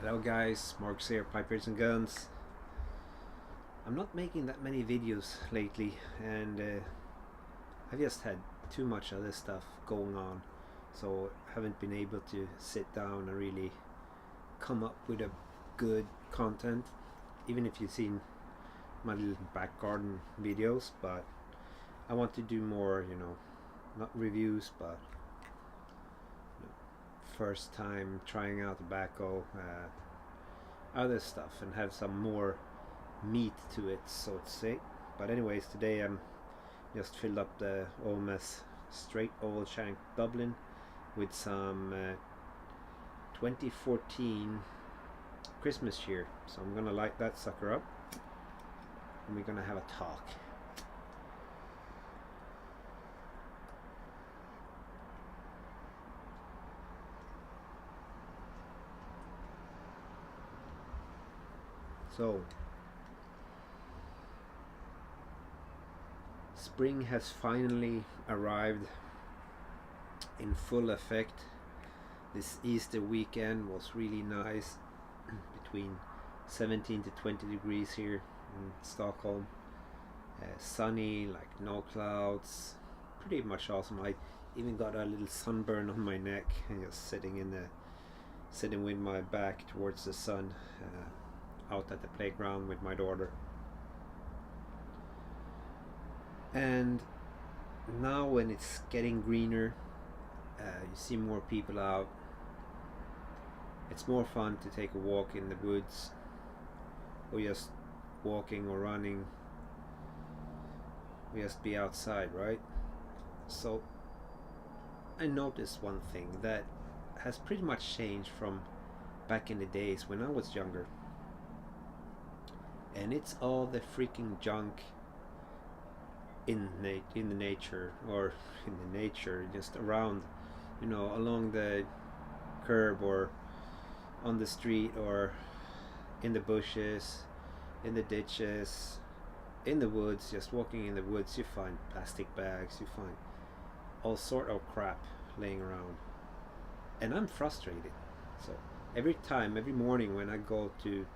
Hello guys, Mark's here, Pipers and Guns. I'm not making that many videos lately, and I've just had too much other stuff going on, so I haven't been able to sit down and really come up with a good content, even if you've seen my little back garden videos. But I want to do more, not reviews, but first time trying out tobacco, other stuff, and have some more meat to it, so to say. But anyways, today I'm just filled up the OMS straight oval shank Dublin with some 2014 Christmas cheer. So I'm gonna light that sucker up, and we're gonna have a talk. So, spring has finally arrived in full effect. This Easter weekend was really nice, between 17 to 20 degrees here in Stockholm. Sunny, like no clouds, pretty much awesome. I even got a little sunburn on my neck, just sitting with my back towards the sun, out at the playground with my daughter. And now when it's getting greener, you see more people out. It's more fun to take a walk in the woods, or just walking or running, or just be outside, right? So I noticed one thing that has pretty much changed from back in the days when I was younger, and it's all the freaking junk in the nature, or in the nature just around, along the curb, or on the street, or in the bushes, in the ditches, in the woods. Just walking in the woods, you find plastic bags, you find all sort of crap laying around, and I'm frustrated. So every morning when I go to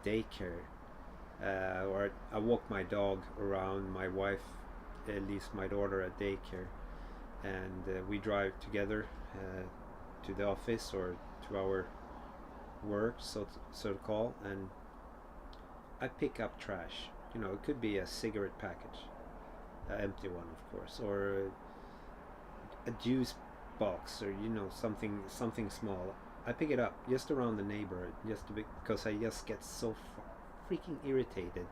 daycare, or I walk my dog around, my wife leaves my daughter at daycare, and we drive together to the office or to our work, so to call, and I pick up trash. It could be a cigarette package, an empty one, of course, or a juice box, or something small. I pick it up just around the neighborhood, because I just get so freaking irritated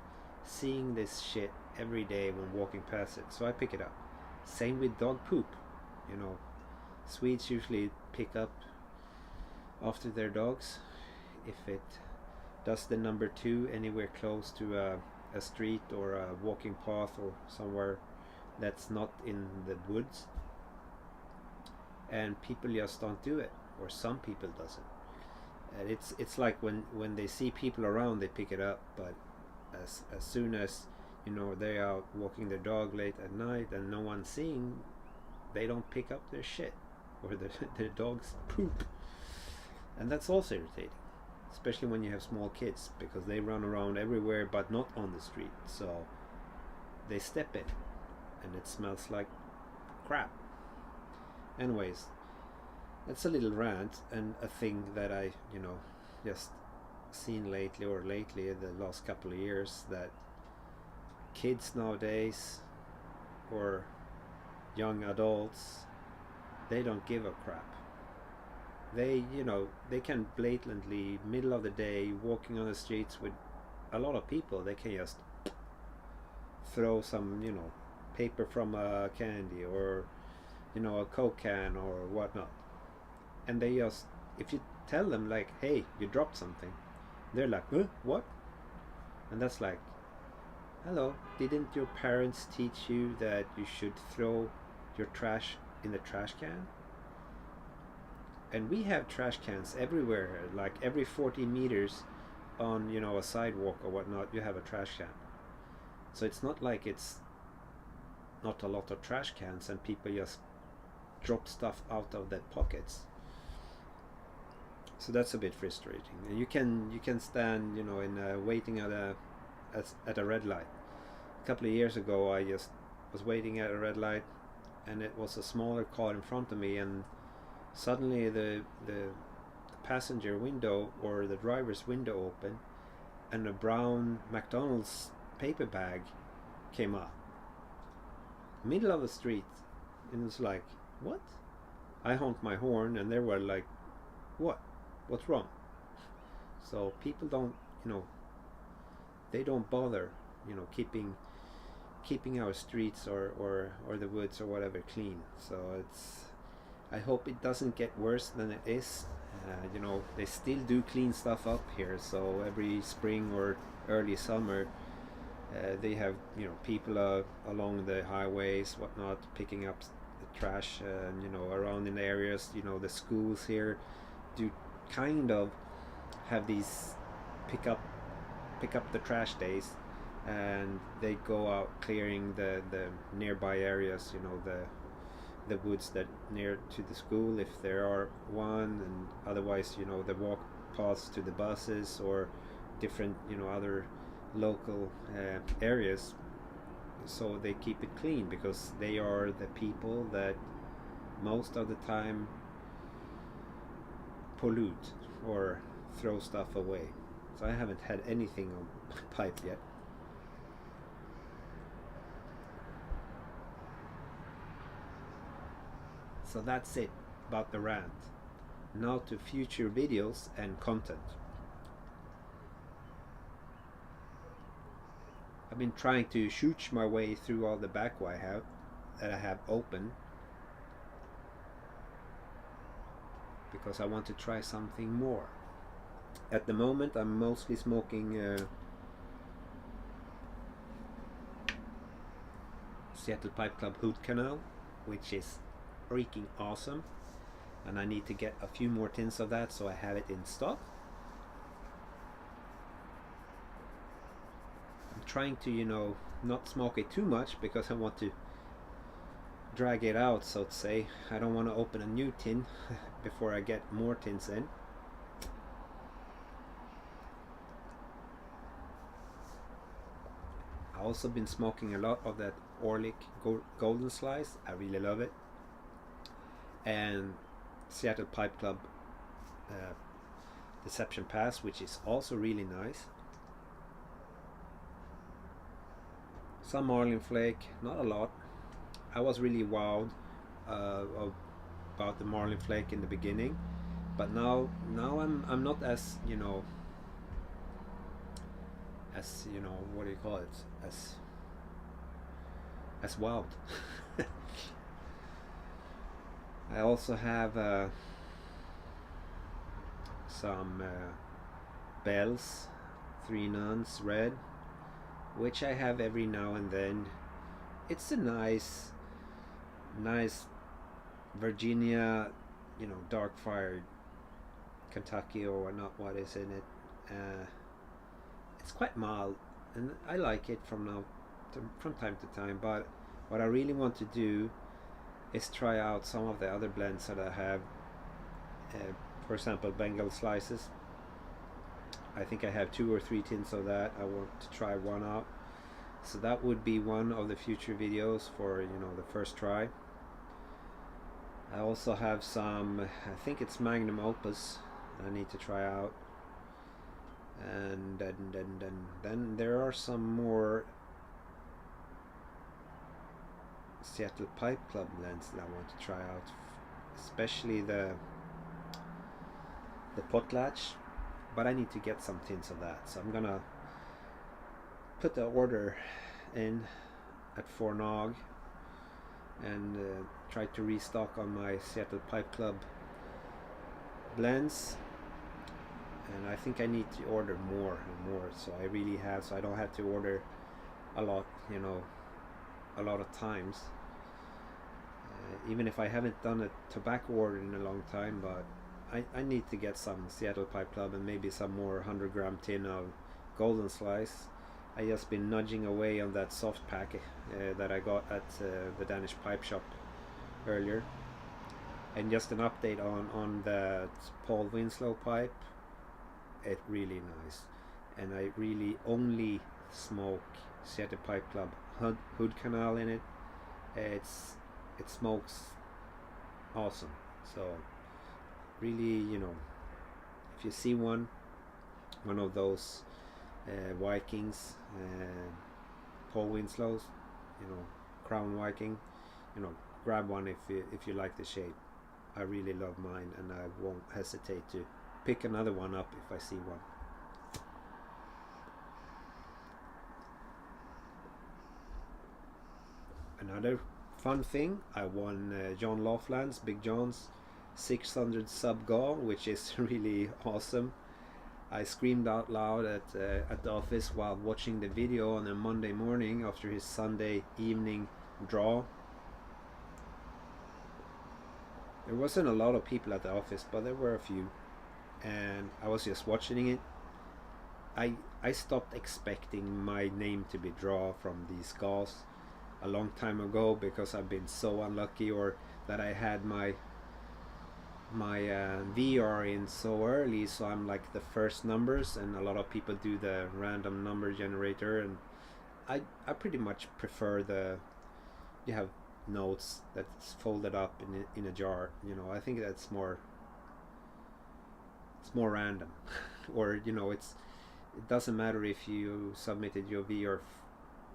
seeing this shit every day when walking past it. So I pick it up. Same with dog poop. Swedes usually pick up after their dogs if it does the number two anywhere close to a street or a walking path, or somewhere that's not in the woods. And people just don't do it, or some people doesn't. And it's like when they see people around, they pick it up, but as soon as they're out walking their dog late at night and no one's seeing, they don't pick up their shit, or their dog's poop. And that's also irritating, especially when you have small kids, because they run around everywhere but not on the street, so they step in and it smells like crap. Anyways, that's a little rant, and a thing that I just seen lately the last couple of years, that kids nowadays, or young adults, they don't give a crap. They can blatantly, middle of the day, walking on the streets with a lot of people, they can just throw some paper from a candy, or a Coke can or whatnot, and they just, if you tell them like, hey, you dropped something, they're like, huh, what? And that's like, hello, didn't your parents teach you that you should throw your trash in the trash can? And we have trash cans everywhere, like every 40 meters on a sidewalk or whatnot, you have a trash can. So it's not like it's not a lot of trash cans and people just drop stuff out of their pockets. So that's a bit frustrating. And you can stand, in waiting at a red light. A couple of years ago, I just was waiting at a red light, and it was a smaller car in front of me, and suddenly the passenger window or the driver's window opened, and a brown McDonald's paper bag came up, middle of the street, and it was like, what? I honked my horn, and they were like, what? What's wrong? So people don't, they don't bother, keeping our streets or the woods or whatever clean. So I hope it doesn't get worse than it is. They still do clean stuff up here. So every spring or early summer, they have people along the highways, whatnot, picking up the trash, and around in the areas. The schools here do kind of have these pick up the trash days, and they go out clearing the nearby areas, the woods that near to the school, if there are one, and otherwise the walk paths to the buses or different other local areas. So they keep it clean, because they are the people that most of the time pollute or throw stuff away. So I haven't had anything on my pipe yet. So that's it about the rant. Now to future videos and content. I've been trying to shooch my way through all the backway that I have open, because I want to try something more. At the moment I'm mostly smoking Seattle Pipe Club Hood Canal, which is freaking awesome, and I need to get a few more tins of that so I have it in stock. I'm trying to not smoke it too much, because I want to drag it out, so to say. I don't want to open a new tin before I get more tins in. I've also been smoking a lot of that Orlik Golden Slice. I really love it. And Seattle Pipe Club Deception Pass, which is also really nice. Some Marlin Flake, not a lot. I was really wowed about the Marlin Flake in the beginning, but now I'm not as what do you call it, as wowed. I also have some bells, 3 Nuns red, which I have every now and then. It's a nice Virginia, dark fired Kentucky or not, what is in it. It's quite mild, and I like it from time to time. But what I really want to do is try out some of the other blends that I have. For example, Bengal Slices. I think I have 2 or 3 tins of that. I want to try one out. So that would be one of the future videos for the first try. I also have some, I think it's Magnum Opus, I need to try out. And then there are some more Seattle Pipe Club blends that I want to try out, especially the potlatch, but I need to get some tins of that. So I'm gonna put the order in at Fornog and try to restock on my Seattle Pipe Club blends. And I think I need to order more and more, so I really have, so I don't have to order a lot, a lot of times. Even if I haven't done a tobacco order in a long time, but I need to get some Seattle Pipe Club and maybe some more 100-gram tin of Golden Slice. I just been nudging away on that soft pack that I got at the Danish Pipe Shop earlier. And just an update on the Paul Winslow pipe, it really nice. And I really only smoke Seattle Pipe Club hood canal in it. It's it smokes awesome. So really, if you see one of those Vikings, Paul Winslows, Crown Viking, grab one if you like the shape. I really love mine, and I won't hesitate to pick another one up if I see one. Another fun thing, I won John Laughland's Big John's 600 sub goal, which is really awesome. I screamed out loud at the office while watching the video on a Monday morning after his Sunday evening draw. There wasn't a lot of people at the office, but there were a few, and I was just watching it. I stopped expecting my name to be drawn from these skulls a long time ago because I've been so unlucky, or that I had my VR in so early, so I'm like the first numbers, and a lot of people do the random number generator, and I pretty much prefer you have notes that's folded up in a jar. I think that's it's more random, or it doesn't matter if you submitted your VR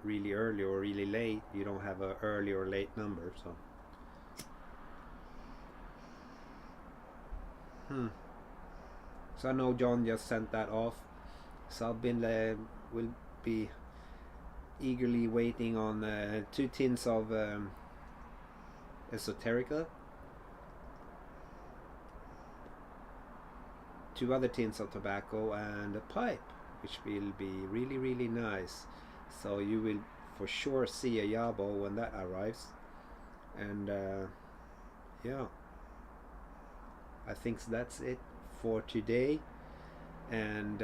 really early or really late. You don't have a early or late number, so. So I know John just sent that off, so I've been will be eagerly waiting on 2 tins of Esoterica, 2 other tins of tobacco, and a pipe, which will be really, really nice. So you will for sure see a Yabo when that arrives. And yeah, I think that's it for today. And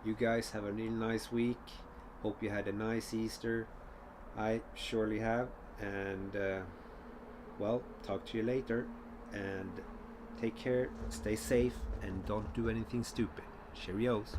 you guys have a really nice week. Hope you had a nice Easter. I surely have. And well, talk to you later. And take care, stay safe, and don't do anything stupid. Cheerios.